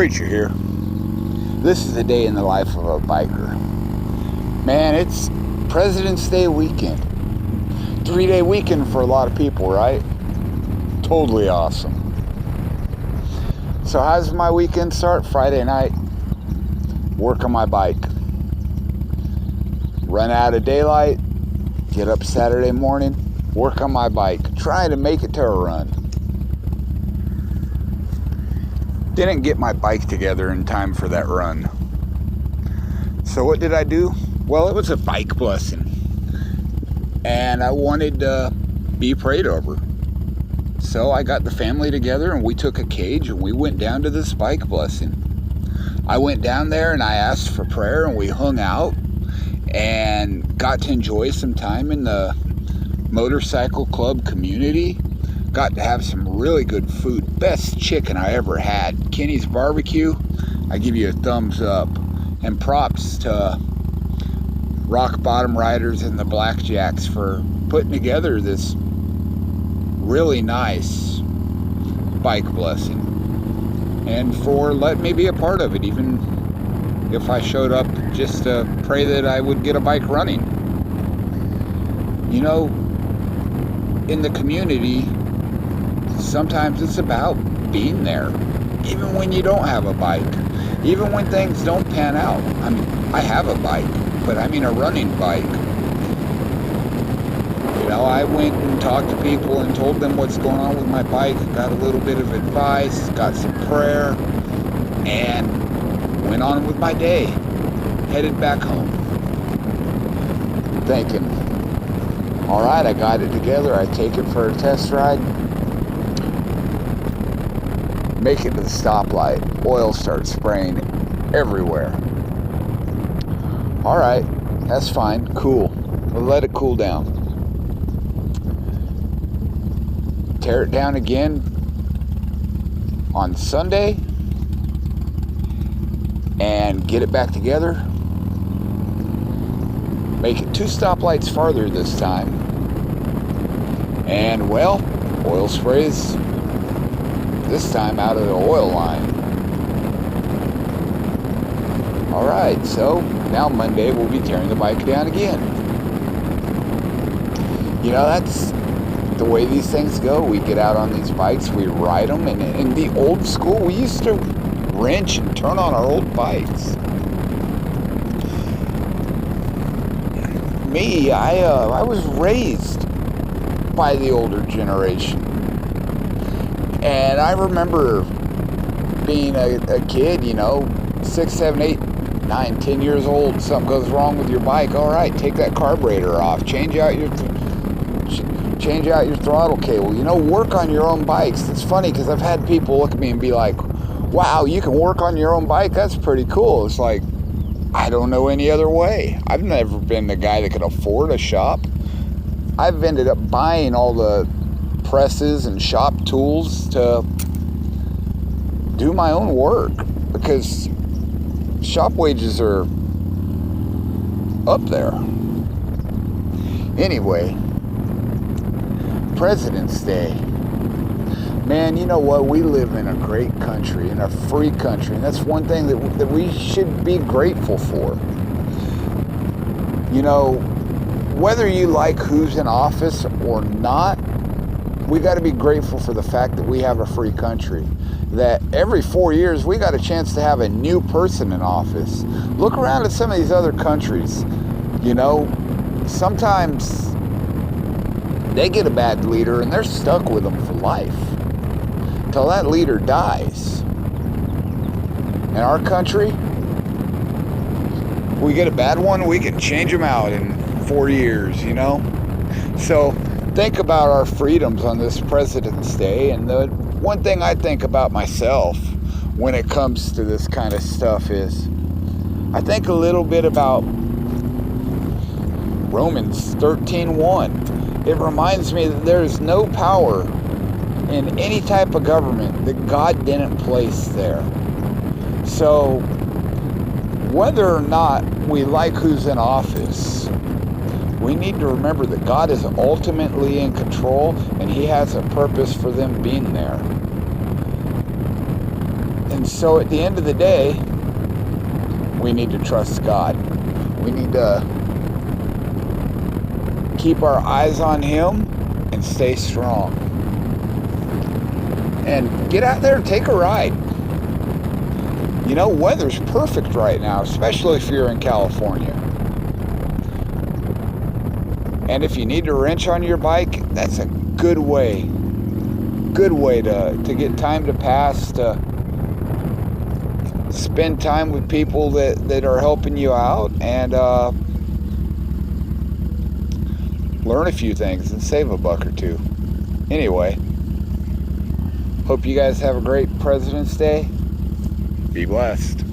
Preacher here. This is a day in the life of a biker. Man, it's President's Day weekend. 3-day weekend for a lot of people, right? Totally awesome. So how's my weekend start? Friday night, work on my bike. Run out of daylight, get up Saturday morning, work on my bike, trying to make it to a run. Didn't get my bike together in time for that run. So what did I do? Well, it was a bike blessing. And I wanted to be prayed over. So I got the family together and we took a cage and we went down to this bike blessing. I went down there and I asked for prayer and we hung out and got to enjoy some time in the motorcycle club community. Got to have some really good food. Best chicken I ever had. Kenny's Barbecue, I give you a thumbs up. And props to Rock Bottom Riders and the Blackjacks for putting together this really nice bike blessing. And for letting me be a part of it, even if I showed up just to pray that I would get a bike running. You know, in the community, sometimes it's about being there, even when you don't have a bike, even when things don't pan out. I have a bike, but I mean a running bike. You know, I went and talked to people and told them what's going on with my bike, got a little bit of advice, got some prayer, and went on with my day, headed back home. Thinking, all right, I got it together, I take it for a test ride. Make it to the stoplight. Oil starts spraying everywhere. All right, that's fine, cool. We'll let it cool down. Tear it down again on Sunday and get it back together. Make it 2 stoplights farther this time. And well, oil sprays this time out of the oil line. Alright, so now Monday we'll be tearing the bike down again. You know, that's the way these things go. We get out on these bikes, we ride them, and in the old school we used to wrench and turn on our old bikes. Me, I was raised by the older generation. And I remember being a kid, you know, 6, 7, 8, 9, 10 years old. Something goes wrong with your bike. All right, take that carburetor off. Change out your throttle cable. You know, work on your own bikes. It's funny because I've had people look at me and be like, wow, you can work on your own bike? That's pretty cool. It's like, I don't know any other way. I've never been the guy that could afford a shop. I've ended up buying all the presses and shop tools to do my own work because shop wages are up there. Anyway, President's Day. Man, you know what? We live in a great country, in a free country, and that's one thing that we should be grateful for. You know, whether you like who's in office or not, we got to be grateful for the fact that we have a free country. That every 4 years we got a chance to have a new person in office. Look around at some of these other countries. You know, sometimes they get a bad leader and they're stuck with them for life till that leader dies. In our country, we get a bad one, we can change them out in 4 years, you know? So think about our freedoms on this President's Day, and the one thing I think about myself when it comes to this kind of stuff is I think a little bit about Romans 13:1. It reminds me that there is no power in any type of government that God didn't place there. So whether or not we like who's in office, we need to remember that God is ultimately in control and He has a purpose for them being there. And so at the end of the day, we need to trust God. We need to keep our eyes on Him and stay strong. And get out there and take a ride. You know, weather's perfect right now, especially if you're in California. And if you need to wrench on your bike, that's a good way to get time to pass, to spend time with people that are helping you out, and learn a few things and save a buck or two. Anyway, hope you guys have a great President's Day. Be blessed.